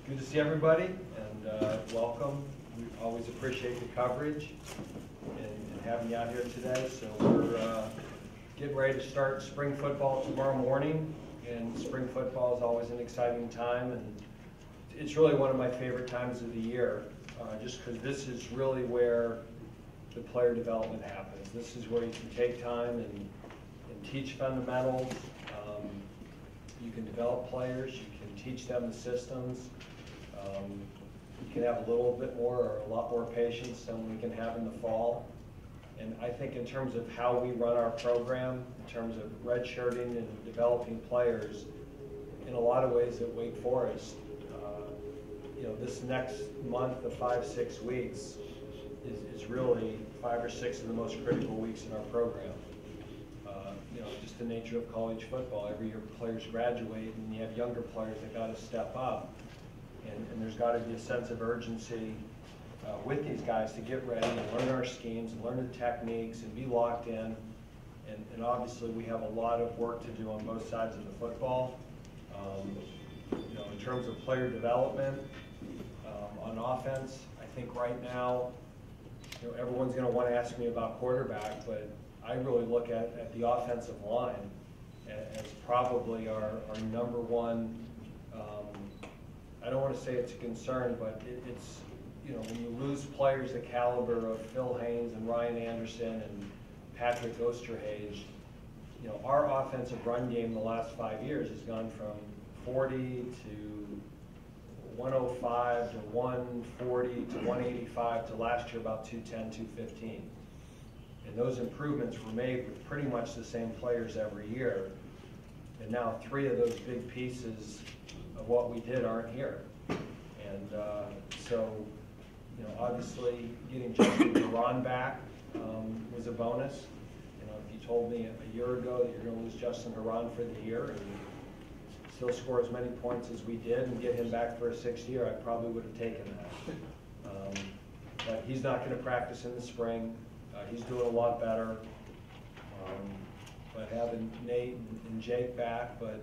Good to see everybody, and welcome. We always appreciate the coverage and having you out here today. So we're getting ready to start spring football tomorrow morning, and spring football is always an exciting time, and it's really one of my favorite times of the year, just because this is really where the player development happens. This is where you can take time and teach fundamentals. You can develop players, you can teach them the systems. You can have a little bit more or a lot more patience than we can have in the fall. And I think in terms of how we run our program, in terms of redshirting and developing players, in a lot of ways at Wake Forest, this next month of 5-6 weeks is really 5 or 6 of the most critical weeks in our program. Just the nature of college football. Every year players graduate and you have younger players that got to step up. And there's got to be a sense of urgency with these guys to get ready and learn our schemes and learn the techniques and be locked in. And obviously we have a lot of work to do on both sides of the football. In terms of player development, on offense, I think right now, everyone's going to want to ask me about quarterback, but I really look at the offensive line as probably our number one. I don't want to say it's a concern, but it's, when you lose players the caliber of Phil Haynes and Ryan Anderson and Patrick Osterhage, our offensive run game the last 5 years has gone from 40 to 105 to 140 to 185 to last year about 210, 215. And those improvements were made with pretty much the same players every year. And now 3 of those big pieces of what we did aren't here. And so, obviously getting Justin Duran back was a bonus. If you told me a year ago that you're going to lose Justin Duran for the year and still score as many points as we did and get him back for a 6th year, I probably would have taken that. But he's not going to practice in the spring. He's doing a lot better. But having Nate and Jake back, but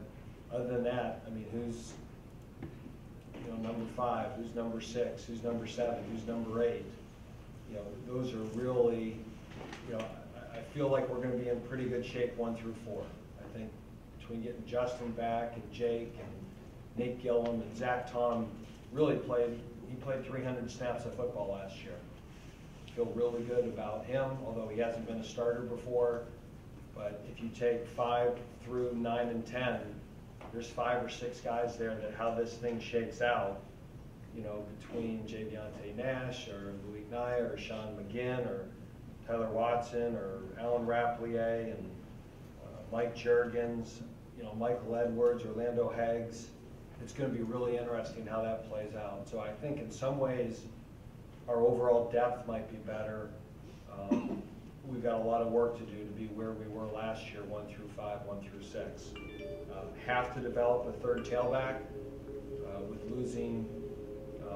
other than that, I mean, who's number 5, who's number 6, who's number 7, who's number 8? Those are really, I feel like we're going to be in pretty good shape 1 through 4. I think between getting Justin back and Jake and Nate Gillum and Zach Tom really played 300 snaps of football last year. Feel really good about him, although he hasn't been a starter before. But if you take 5 through 9 and 10, there's 5 or 6 guys there that how this thing shakes out, between Javionte Nash or Louis Nye or Sean McGinn or Tyler Watson or Alan Rapplier and Mike Juergens, Michael Edwards, Orlando Heggs. It's going to be really interesting how that plays out. So I think in some ways our overall depth might be better. We've got a lot of work to do to be where we were last year, 1 through 5, 1 through 6. Have to develop a 3rd tailback with losing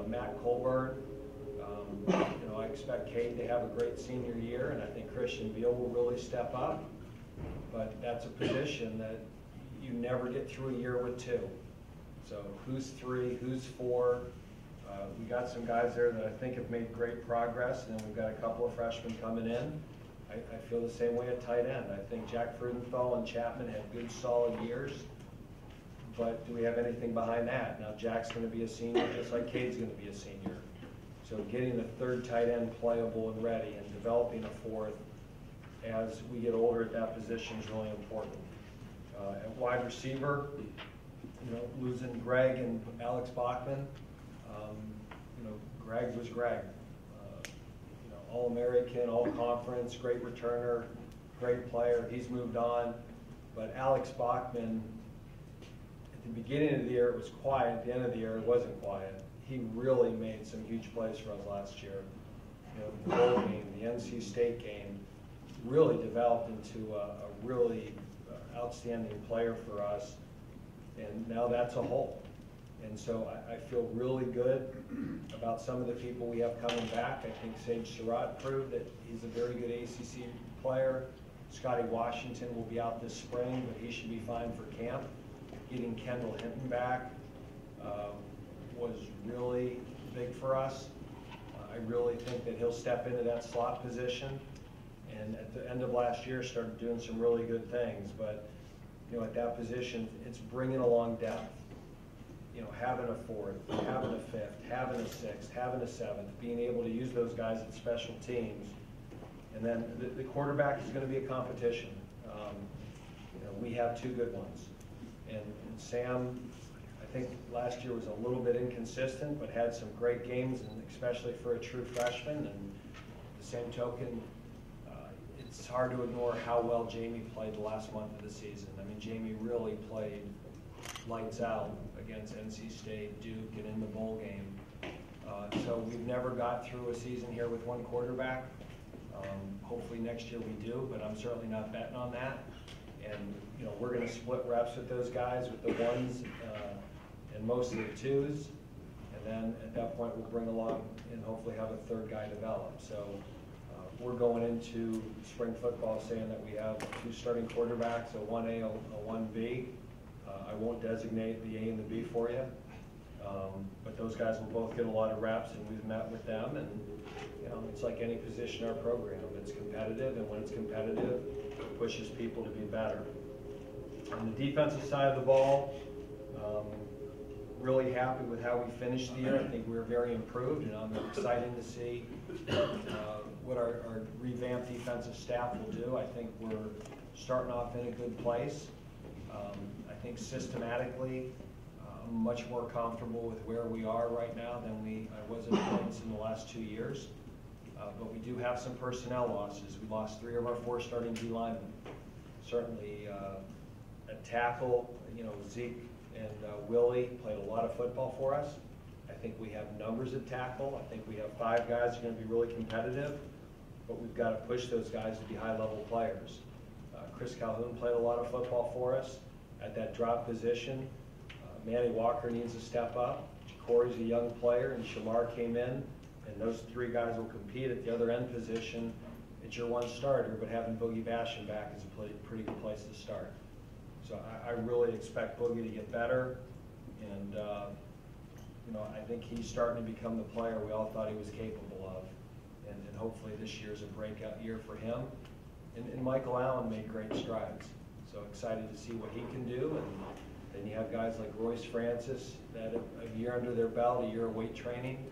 Matt Colburn. I expect Cade to have a great senior year, and I think Christian Beal will really step up. But that's a position that you never get through a year with 2. So who's 3, who's 4? We got some guys there that I think have made great progress, and then we've got a couple of freshmen coming in. I feel the same way at tight end. I think Jack Frudenthal and Chapman had good, solid years, but do we have anything behind that? Now Jack's going to be a senior, just like Cade's going to be a senior. So getting the 3rd tight end playable and ready and developing a 4th as we get older at that position is really important. At wide receiver, losing Greg and Alex Bachman, Greg was Greg. All-American, all-conference, great returner, great player. He's moved on. But Alex Bachman, at the beginning of the year, it was quiet. At the end of the year, it wasn't quiet. He really made some huge plays for us last year. The bowl game, the NC State game, really developed into a really outstanding player for us. And now that's a hole. And so I feel really good about some of the people we have coming back. I think Sage Surratt proved that he's a very good ACC player. Scotty Washington will be out this spring, but he should be fine for camp. Getting Kendall Hinton back was really big for us. I really think that he'll step into that slot position, and at the end of last year started doing some really good things. But at that position, it's bringing along depth. Having a fourth, having a fifth, having a sixth, having a seventh, being able to use those guys at special teams. And then the quarterback is going to be a competition. We have two good ones. And Sam, I think last year was a little bit inconsistent, but had some great games, and especially for a true freshman. And the same token, it's hard to ignore how well Jamie played the last month of the season. I mean, Jamie really played lights out against NC State, Duke, and in the bowl game. So we've never got through a season here with one quarterback. Hopefully next year we do, but I'm certainly not betting on that. And we're going to split reps with those guys, with the ones and most of the twos. And then at that point we'll bring along and hopefully have a third guy develop. So we're going into spring football saying that we have two starting quarterbacks, a 1A, a 1B. I won't designate the A and the B for you, but those guys will both get a lot of reps, and we've met with them. And it's like any position in our program. It's competitive, and when it's competitive, it pushes people to be better. On the defensive side of the ball, really happy with how we finished the year. I think we were very improved, and I'm excited to see what our revamped defensive staff will do. I think we're starting off in a good place. I think systematically, I'm much more comfortable with where we are right now than I was at points in the last 2 years. But we do have some personnel losses. We lost 3 of our 4 starting D linemen. Certainly, at tackle, Zeke and Willie played a lot of football for us. I think we have numbers at tackle. I think we have 5 guys who are going to be really competitive, but we've got to push those guys to be high-level players. Chris Calhoun played a lot of football for us at that drop position. Manny Walker needs to step up. Corey's a young player, and Shamar came in, and those 3 guys will compete at the other end position. It's your one starter, but having Boogie Basham back is a pretty good place to start. So I really expect Boogie to get better, and I think he's starting to become the player we all thought he was capable of, and hopefully this year's a breakout year for him. And Michael Allen made great strides, so excited to see what he can do. And then you have guys like Royce Francis that a year under their belt, a year of weight training.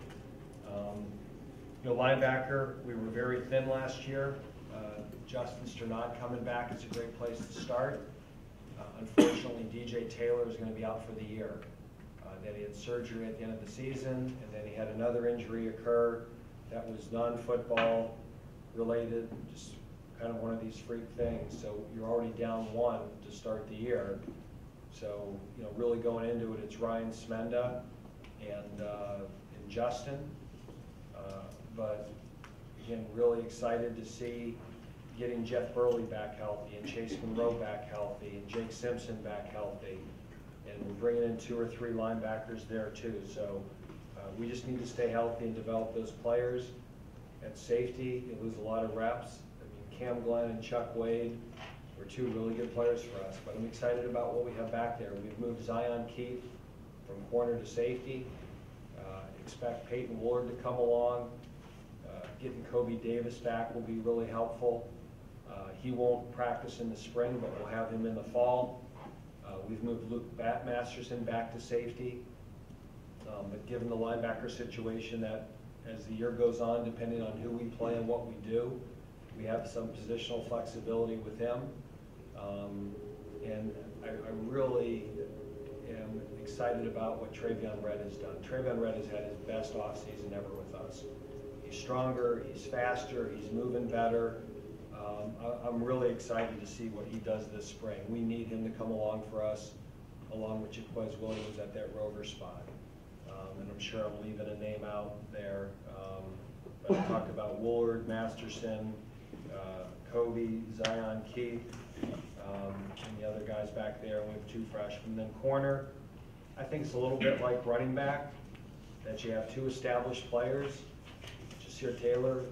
Linebacker, we were very thin last year. Justin Sternad coming back is a great place to start. Unfortunately, DJ Taylor is going to be out for the year. Then he had surgery at the end of the season, and then he had another injury occur that was non-football related, just kind of one of these freak things. So you're already down 1 to start the year. So, really going into it, it's Ryan Smenda and Justin. But again, really excited to see getting Jeff Burley back healthy, and Chase Monroe back healthy, and Jake Simpson back healthy. And we're bringing in 2 or 3 linebackers there too. So we just need to stay healthy and develop those players. At safety, you lose a lot of reps. Cam Glenn and Chuck Wade were 2 really good players for us, but I'm excited about what we have back there. We've moved Zion Keith from corner to safety. Expect Peyton Ward to come along. Getting Kobe Davis back will be really helpful. He won't practice in the spring, but we'll have him in the fall. We've moved Luke Masterson back to safety, but given the linebacker situation, that as the year goes on, depending on who we play and what we do, we have some positional flexibility with him, and I really am excited about what Travion Red has done. Travion Red has had his best offseason ever with us. He's stronger, he's faster, he's moving better. I'm really excited to see what he does this spring. We need him to come along for us, along with Jaquez Williams at that rover spot. And I'm sure I'm leaving a name out there. But I talked about Woolard, Masterson, Kobe, Zion Keith, and the other guys back there. We have 2 freshmen. Then corner, I think it's a little bit like running back, that you have 2 established players. Jasir Taylor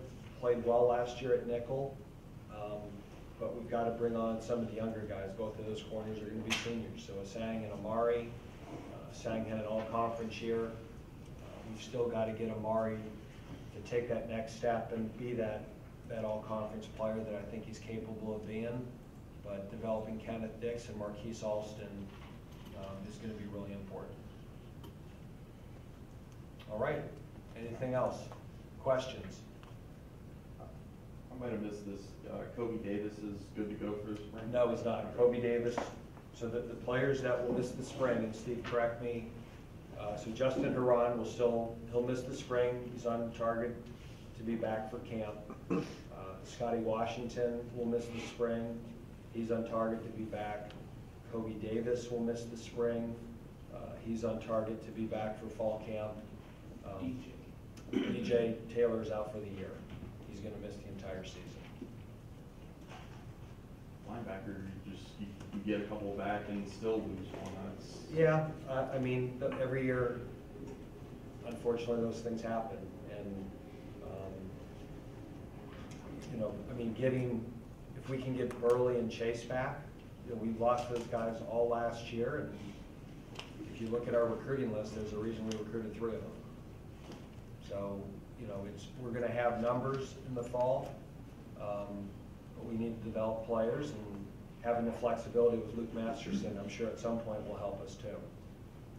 played well last year at nickel, but we've got to bring on some of the younger guys. Both of those corners are going to be seniors. So Asang and Amari. Asang had an all-conference year. we've still got to get Amari to take that next step and be that all-conference player that I think he's capable of being. But developing Kenneth Dix and Marquise Alston is going to be really important. All right. Anything else? Questions? I might have missed this. Kobe Davis is good to go for the spring? No, he's not. Kobe Davis. So the players that will miss the spring, and Steve, correct me. So Justin Huron he'll miss the spring. He's on target to be back for camp. Scotty Washington will miss the spring. He's on target to be back. Kobe Davis will miss the spring. He's on target to be back for fall camp. DJ Taylor's out for the year. He's going to miss the entire season. Linebacker, you get a couple back and still lose one. Yeah, I mean, every year, unfortunately, those things happen. And, you know, I mean, if we can get Burley and Chase back, you know, we've lost those guys all last year. And if you look at our recruiting list, there's a reason we recruited 3 of them. So, you know, we're going to have numbers in the fall, but we need to develop players, and having the flexibility with Luke Masterson, I'm sure at some point will help us too.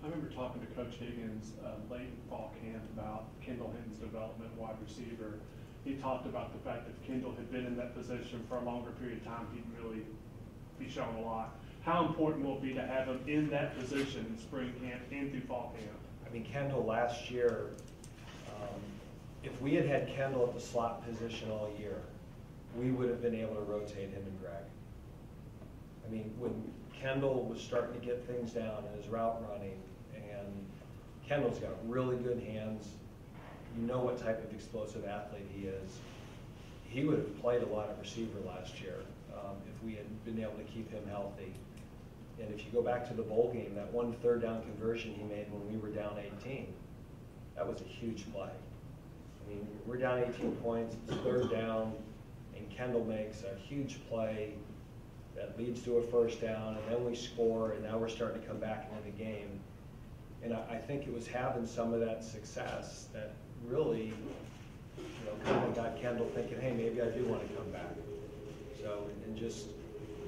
I remember talking to Coach Higgins late in fall camp about Kendall Hinton's development, wide receiver. He talked about the fact that if Kendall had been in that position for a longer period of time, he'd really be shown a lot. How important will it be to have him in that position in spring camp and through fall camp? I mean, Kendall last year, if we had Kendall at the slot position all year, we would have been able to rotate him and Greg. I mean, when Kendall was starting to get things down in his route running, and Kendall's got really good hands, you know what type of explosive athlete he is. He would have played a lot of receiver last year if we had been able to keep him healthy. And if you go back to the bowl game, that 1 third down conversion he made when we were down 18, that was a huge play. I mean, we're down 18 points, it's 3rd down, and Kendall makes a huge play that leads to a 1st down, and then we score, and now we're starting to come back into the game. And I think it was having some of that success that really, you know, kind of got Kendall thinking, hey, maybe I do want to come back. So, and just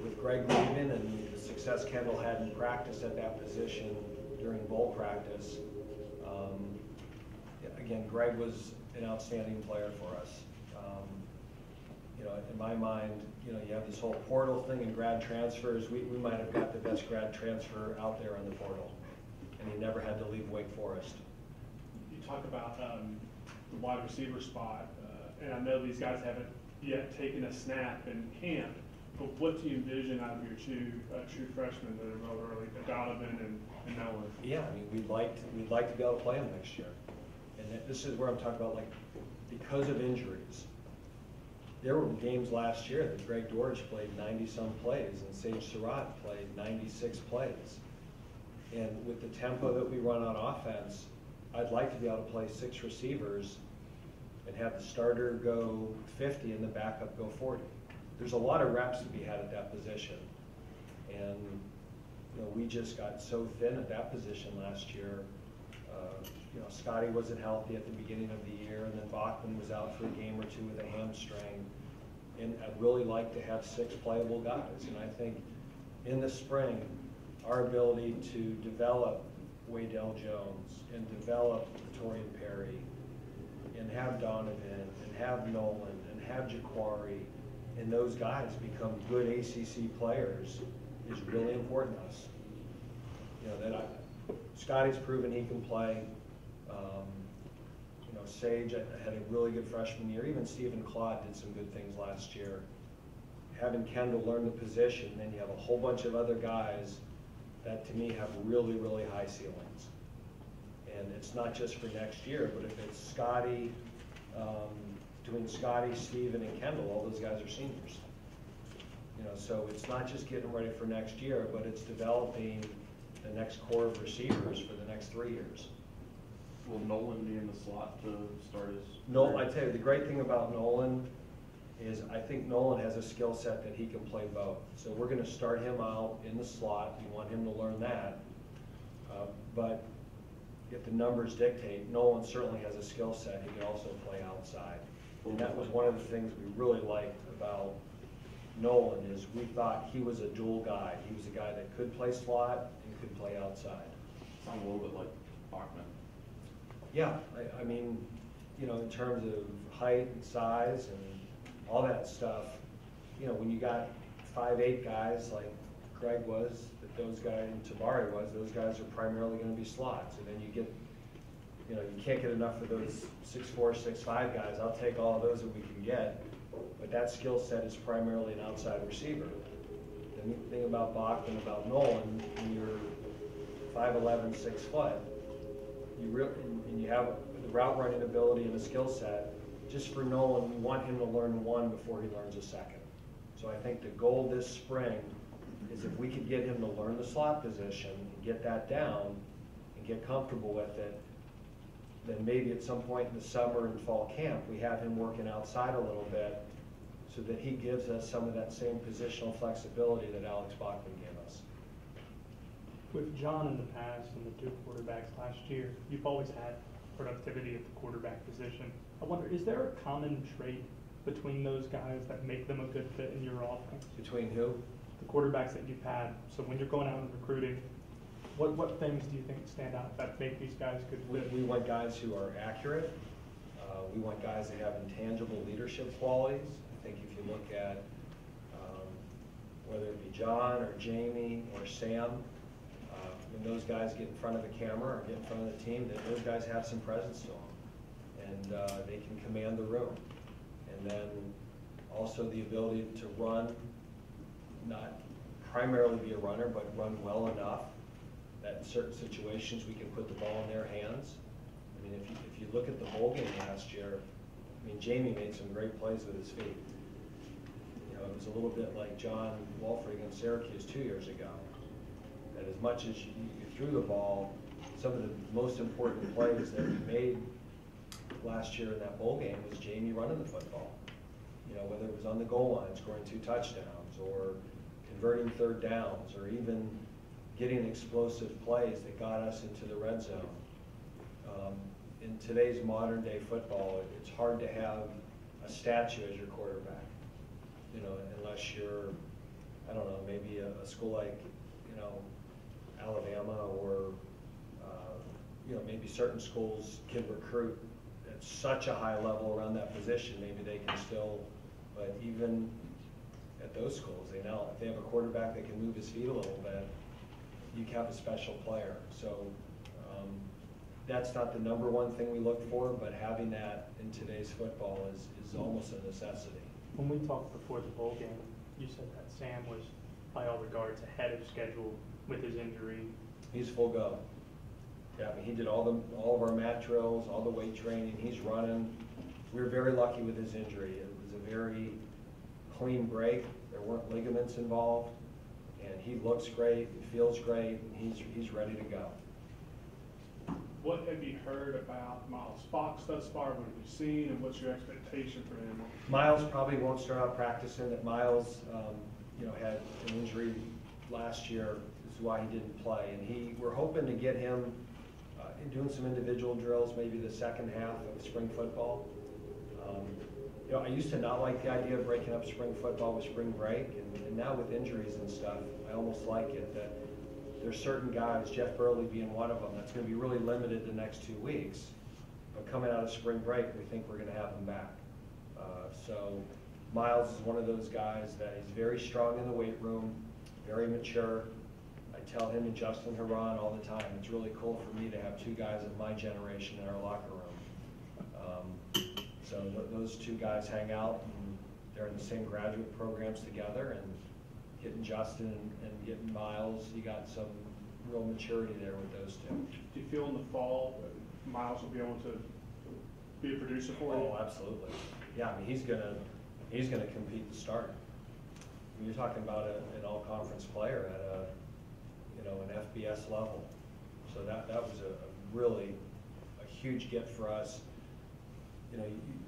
with Greg leaving and the success Kendall had in practice at that position during bowl practice, again, Greg was an outstanding player for us. You know, in my mind, you know, you have this whole portal thing and grad transfers. We might have got the best grad transfer out there in the portal, and he never had to leave Wake Forest. You talk about the wide receiver spot, and I know these guys haven't yet taken a snap in camp, but what do you envision out of your 2 true freshmen that are real early, Donovan and Nolan? Yeah, I mean, we'd like to be able to play them next year. And this is where I'm talking about, like, because of injuries. There were games last year that Greg Dortch played 90-some plays and Sage Surratt played 96 plays. And with the tempo that we run on offense, I'd like to be able to play 6 receivers and have the starter go 50 and the backup go 40. There's a lot of reps to be had at that position. And, you know, we just got so thin at that position last year. You know, Scotty wasn't healthy at the beginning of the year, and then Bachman was out for a game or 2 with a hamstring. And I'd really like to have 6 playable guys. And I think in the spring, our ability to develop Waydell Jones and develop Torian Perry and have Donovan and have Nolan and have Jaquari and those guys become good ACC players is really important to us. You know, Scotty's proven he can play. You know, Sage had a really good freshman year. Even Stephen Claude did some good things last year. Having Kendall learn the position, then you have a whole bunch of other guys that to me have really, really high ceilings. And it's not just for next year, but if it's Scotty, between Scotty, Stephen, and Kendall, all those guys are seniors. You know, so it's not just getting ready for next year, but it's developing the next core of receivers for the next 3 years. Will Nolan be in the slot to start his? No, I tell you, the great thing about Nolan is I think Nolan has a skill set that he can play both. So we're going to start him out in the slot. We want him to learn that. But if the numbers dictate, Nolan certainly has a skill set. He can also play outside. And that was one of the things we really liked about Nolan is we thought he was a dual guy. He was a guy that could play slot and could play outside. Sound a little bit like Bachman. Yeah, I mean, you know, in terms of height and size and all that stuff, you know, when you got 5'8" guys like Craig was, that those guys, and Tabari was, those guys are primarily going to be slots. And then you get, you know, you can't get enough of those 6'4", 6'5" guys. I'll take all of those that we can get. But that skill set is primarily an outside receiver. The neat thing about Bachman, about Nolan, when you're 5'11", 6 foot, and you have the route running ability and the skill set. Just for Nolan, we want him to learn one before he learns a second. So I think the goal this spring is if we could get him to learn the slot position and get that down and get comfortable with it, then maybe at some point in the summer and fall camp, we have him working outside a little bit so that he gives us some of that same positional flexibility that Alex Bachman gave us. With John in the past and the two quarterbacks last year, you've always had productivity at the quarterback position. I wonder, is there a common trait between those guys that make them a good fit in your offense? Between who? The quarterbacks that you've had. So when you're going out and recruiting, what things do you think stand out that make these guys good fit? We want guys who are accurate. We want guys that have intangible leadership qualities. I think if you look at whether it be John or Jamie or Sam, when those guys get in front of the camera or get in front of the team, those guys have some presence to them. And they can command the room. And then also the ability to run, not primarily be a runner, but run well enough that in certain situations we can put the ball in their hands. I mean, if you look at the bowl game last year, I mean, Jamie made some great plays with his feet. You know, it was a little bit like John Walford against Syracuse 2 years ago. That as much as you threw the ball, some of the most important plays that we made last year in that bowl game was Jamie running the football. You know, whether it was on the goal line, scoring 2 touchdowns, or converting third downs, or even getting explosive plays that got us into the red zone. In today's modern day football, it's hard to have a statue as your quarterback. You know, unless you're, I don't know, maybe a school like, you know, Alabama, or you know, maybe certain schools can recruit at such a high level around that position, maybe they can still, but even at those schools, they know if they have a quarterback that can move his feet a little bit, you have a special player. So that's not the number one thing we look for, but having that in today's football is almost a necessity. When we talked before the bowl game, you said that Sam was, by all regards, ahead of schedule with his injury. He's full go. Yeah, I mean, he did all of our mat drills, all the weight training. He's running. We were very lucky with his injury. It was a very clean break. There weren't ligaments involved, and he looks great. He feels great, and he's ready to go. What have you heard about Miles Fox thus far? What have you seen, and what's your expectation for him? Miles probably won't start out practicing. That Miles, you know, had an injury last year. This is why he didn't play, and we're hoping to get him doing some individual drills, maybe the second half of spring football. You know, I used to not like the idea of breaking up spring football with spring break, and now with injuries and stuff, I almost like it that there's certain guys, Jeff Burley being one of them, that's going to be really limited the next 2 weeks. But coming out of spring break, we think we're going to have him back. So Miles is one of those guys that he's very strong in the weight room, very mature. I tell him and Justin Haran all the time, it's really cool for me to have 2 guys of my generation in our locker room. So those 2 guys hang out, and they're in the same graduate programs together, and getting Justin and getting Miles, you got some real maturity there with those 2. Do you feel in the fall Miles will be able to be a producer for you? Oh, absolutely. Yeah, I mean, he's gonna compete to start. I mean, you're talking about an all-conference player at an FBS level. So that was a really huge get for us. You know,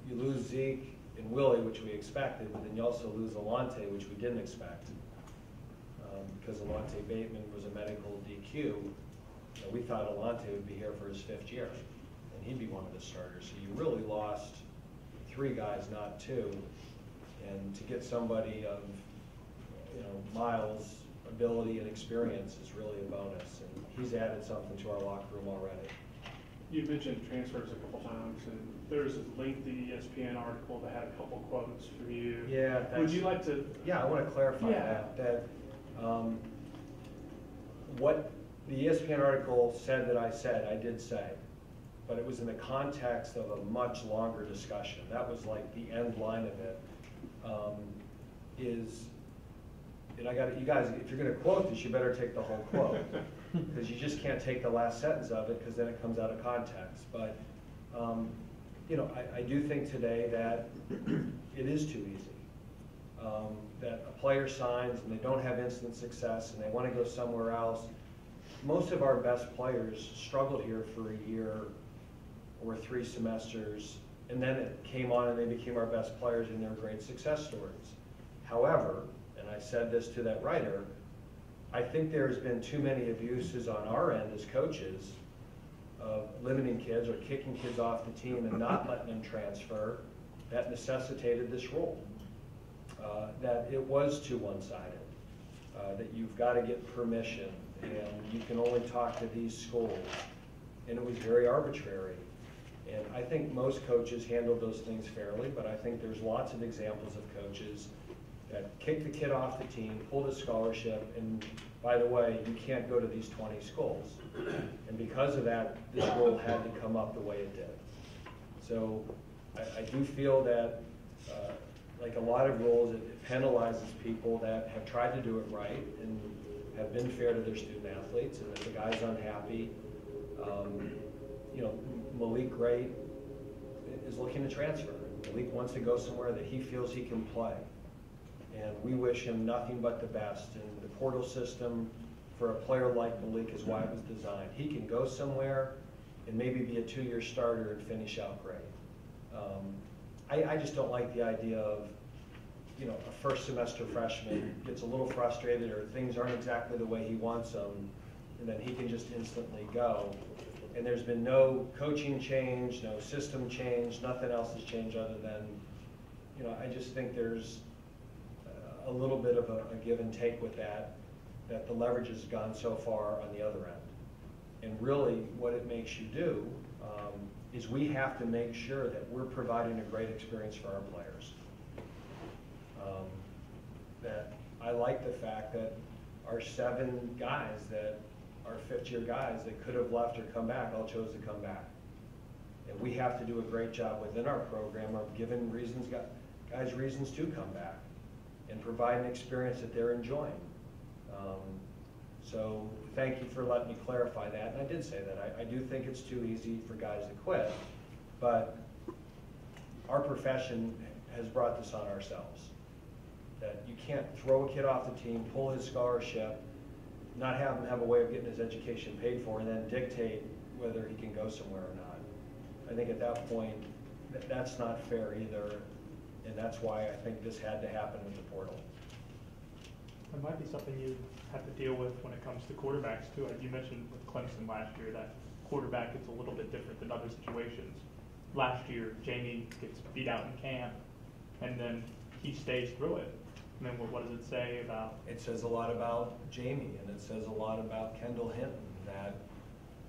you lose Zeke and Willie, which we expected, but then you also lose Alante, which we didn't expect. Because Alante Bateman was a medical DQ, we thought Alante would be here for his 5th year, and he'd be one of the starters. So you really lost 3 guys, not 2, and to get somebody of Miles' ability and experience is really a bonus, and he's added something to our locker room already. You mentioned transfers a couple times, and there's a lengthy ESPN article that had a couple quotes from you. Yeah. Would you like to? Yeah, I want to clarify Yeah. that what the ESPN article said that I said, I did say, but it was in the context of a much longer discussion. That was like the end line of it. And you guys, if you're going to quote this, you better take the whole quote, because you just can't take the last sentence of it, because then it comes out of context. But I do think today that it is too easy. That a player signs and they don't have instant success and they want to go somewhere else. Most of our best players struggled here for a year or 3 semesters, and then it came on and they became our best players and they're great success stories. However, and I said this to that writer, I think there's been too many abuses on our end as coaches of limiting kids or kicking kids off the team and not letting them transfer that necessitated this rule. That it was too one-sided, that you've got to get permission and you can only talk to these schools, and it was very arbitrary. And I think most coaches handled those things fairly, but I think there's lots of examples of coaches that kicked the kid off the team, pulled a scholarship, and by the way, you can't go to these 20 schools. And because of that, this rule had to come up the way it did. So I do feel that, like a lot of rules, it penalizes people that have tried to do it right and have been fair to their student athletes, and if the guy's unhappy, Malik Gray is looking to transfer. Malik wants to go somewhere that he feels he can play. And we wish him nothing but the best. And the portal system for a player like Malik is why it was designed. He can go somewhere and maybe be a 2-year starter and finish out great. I just don't like the idea of, a first semester freshman gets a little frustrated or things aren't exactly the way he wants them, and then he can just instantly go. And there's been no coaching change, no system change, nothing else has changed other than, I just think there's a little bit of a give and take with that the leverage has gone so far on the other end. And really what it makes you do is we have to make sure that we're providing a great experience for our players. That I like the fact that our 7 guys that are 5th-year guys that could have left or come back all chose to come back. And we have to do a great job within our program of giving guys reasons to come back and provide an experience that they're enjoying. So thank you for letting me clarify that. And I did say that. I do think it's too easy for guys to quit, but our profession has brought this on ourselves. That you can't throw a kid off the team, pull his scholarship, not have him have a way of getting his education paid for, and then dictate whether he can go somewhere or not. I think at that point, that's not fair either, and that's why I think this had to happen with the portal. It might be something you have to deal with when it comes to quarterbacks too. You mentioned with Clemson last year that quarterback is a little bit different than other situations. Last year, Jamie gets beat out in camp, and then he stays through it. I mean, what does it say about? It says a lot about Jamie, and it says a lot about Kendall Hinton, that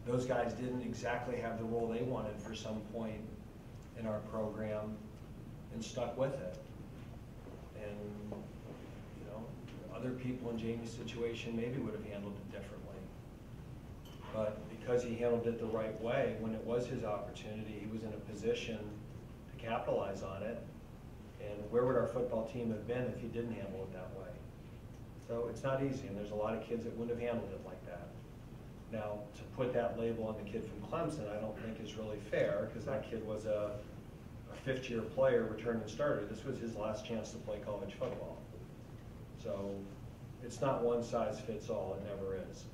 those guys didn't exactly have the role they wanted for some point in our program and stuck with it. And, other people in Jamie's situation maybe would have handled it differently. But because he handled it the right way, when it was his opportunity, he was in a position to capitalize on it. And where would our football team have been if he didn't handle it that way? So it's not easy, and there's a lot of kids that wouldn't have handled it like that. Now, to put that label on the kid from Clemson, I don't think is really fair, because that kid was a 5th-year player, returning starter. This was his last chance to play college football. So it's not one size fits all, it never is.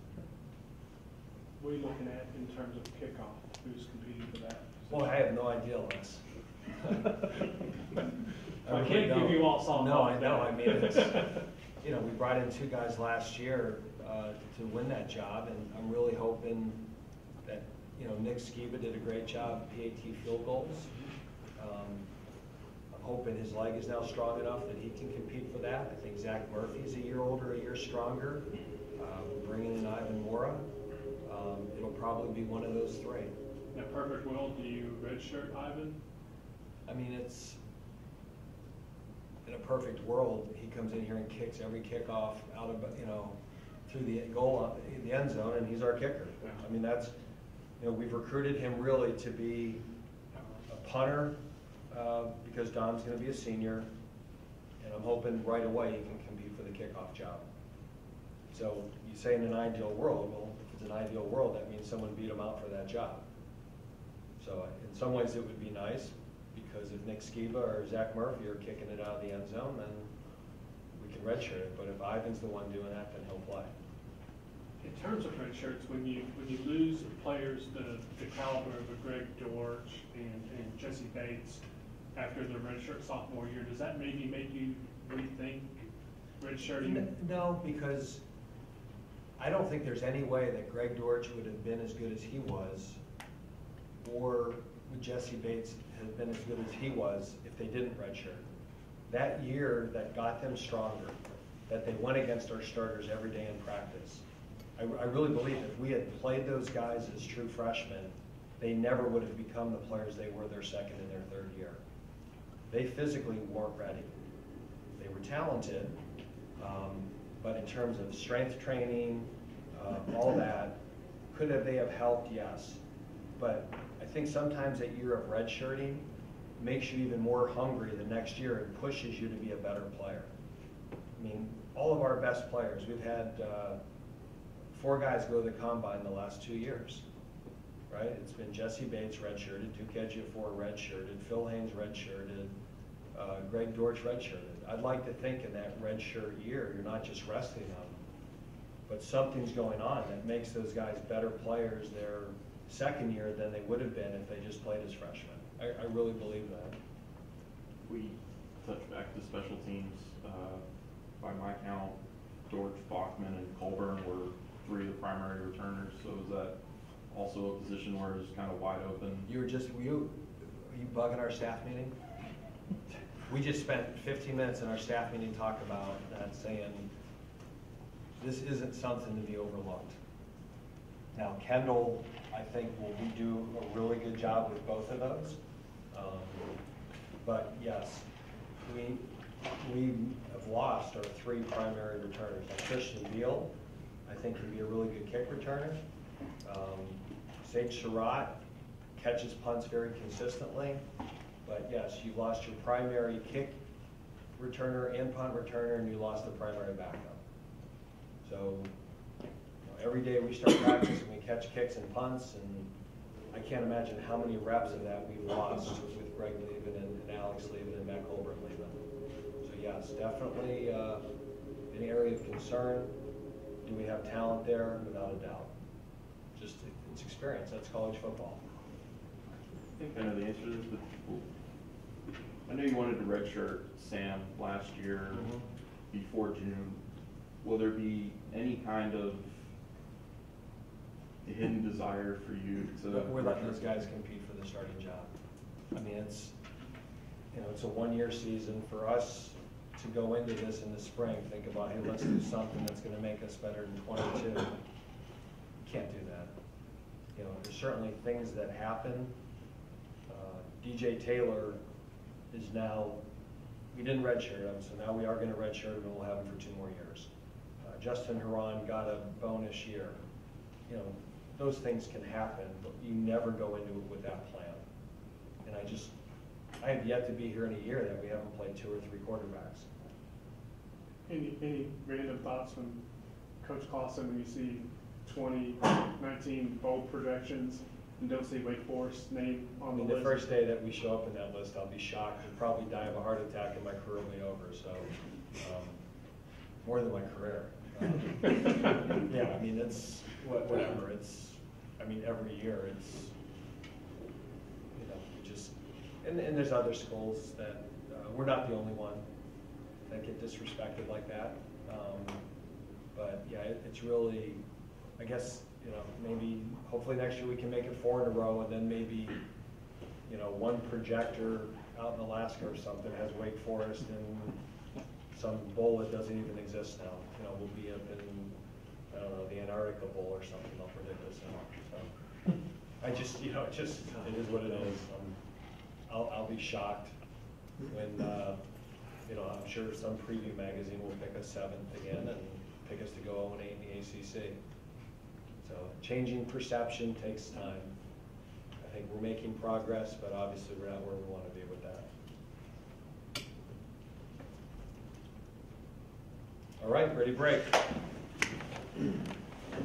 What are you looking at in terms of kickoff? Who's competing for that? Well, I have no idea, Les. I can't give you all softball. No, I know. I mean, it's, we brought in 2 guys last year to win that job, and I'm really hoping that, Nick Skiba did a great job at PAT field goals. I'm hoping his leg is now strong enough that he can compete for that. I think Zach Murphy's a year older, a year stronger. We're bringing in Ivan Mora. It'll probably be one of those three. In a perfect world, do you redshirt Ivan? I mean, it's, in a perfect world, he comes in here and kicks every kickoff out of, through the goal, in the end zone, and he's our kicker. Yeah. I mean, that's, we've recruited him really to be a punter, because Dom's gonna be a senior, and I'm hoping right away he can compete for the kickoff job. So you say in an ideal world, well, if it's an ideal world, that means someone beat him out for that job. So in some ways it would be nice, because if Nick Skiba or Zach Murphy are kicking it out of the end zone, then we can redshirt it. But if Ivan's the one doing that, then he'll play. In terms of red shirts, when you lose players the caliber of a Greg Dortch and Jesse Bates after their redshirt sophomore year, does that maybe make you rethink redshirting? No, because I don't think there's any way that Greg Dortch would have been as good as he was, or would Jesse Bates have been as good as he was if they didn't redshirt. That year that got them stronger, that they went against our starters every day in practice, I really believe if we had played those guys as true freshmen, they never would have become the players they were their second and their third year. They physically weren't ready. They were talented, but in terms of strength training, all that, they have helped? Yes. But I think sometimes that year of redshirting makes you even more hungry the next year and pushes you to be a better player. I mean, all of our best players, we've had 4 guys go to the combine the last 2 years, right? It's been Jesse Bates redshirted, Duke Ejiofor redshirted, Phil Haynes redshirted, Greg Dortch redshirted. I'd like to think in that redshirt year, you're not just resting on them, but something's going on that makes those guys better players their second year than they would have been if they just played as freshmen. I really believe that. We touch back to special teams. By my count, Dortch, Bachman, and Colburn were 3 of the primary returners. So is that also a position where it's kind of wide open? Were you bugging our staff meeting? We just spent 15 minutes in our staff meeting talking about that, saying this isn't something to be overlooked. Now, Kendall, I think, will do a really good job with both of those. But yes, we have lost our 3 primary returners. Now, Christian Beal, I think, can be a really good kick returner. Sage Surratt catches punts very consistently. But yes, you lost your primary kick returner and punt returner, and you lost the primary backup. So every day we start practice and we catch kicks and punts, and I can't imagine how many reps of that we've lost with Greg leaving and Alex leaving and Matt Colburn leaving. So yes, definitely an area of concern. Do we have talent there? Without a doubt. Just it's experience. That's college football. I think I know the answer to this, but I know you wanted to redshirt Sam last year before June. Will there be any kind of hidden desire for you to? We're letting those guys compete for the starting job. I mean, it's a 1-year season for us to go into this in the spring. Think about, hey, let's do something that's going to make us better than 22. Can't do that. There's certainly things that happen. DJ Taylor is now, we didn't redshirt him, so now we are going to redshirt him and we'll have him for 2 more years. Justin Huron got a bonus year. Those things can happen, but you never go into it with that plan. And I have yet to be here in a year that we haven't played 2 or 3 quarterbacks. Any random thoughts from Coach Clawson when you see 2019 bold projections and don't see Wake Forest name on the list? The first day that we show up in that list, I'll be shocked and probably die of a heart attack and my career will be over. So, more than my career. Yeah, I mean, it's whatever. It's, I mean, every year it's, just, and there's other schools that, we're not the only one that get disrespected like that. But yeah, it's really, I guess you know, maybe, hopefully next year we can make it 4 in a row, and then maybe, you know, one projector out in Alaska or something has Wake Forest and some bowl that doesn't even exist now. You know, we'll be up in, I don't know, the Antarctica Bowl or something, I'll predict this now. So, I just, you know, it is what it is. I'll be shocked when, you know, I'm sure some preview magazine will pick us 7th again and pick us to go 0-8 in the ACC. So changing perception takes time. I think we're making progress, but obviously we're not where we want to be with that. All right, ready, break.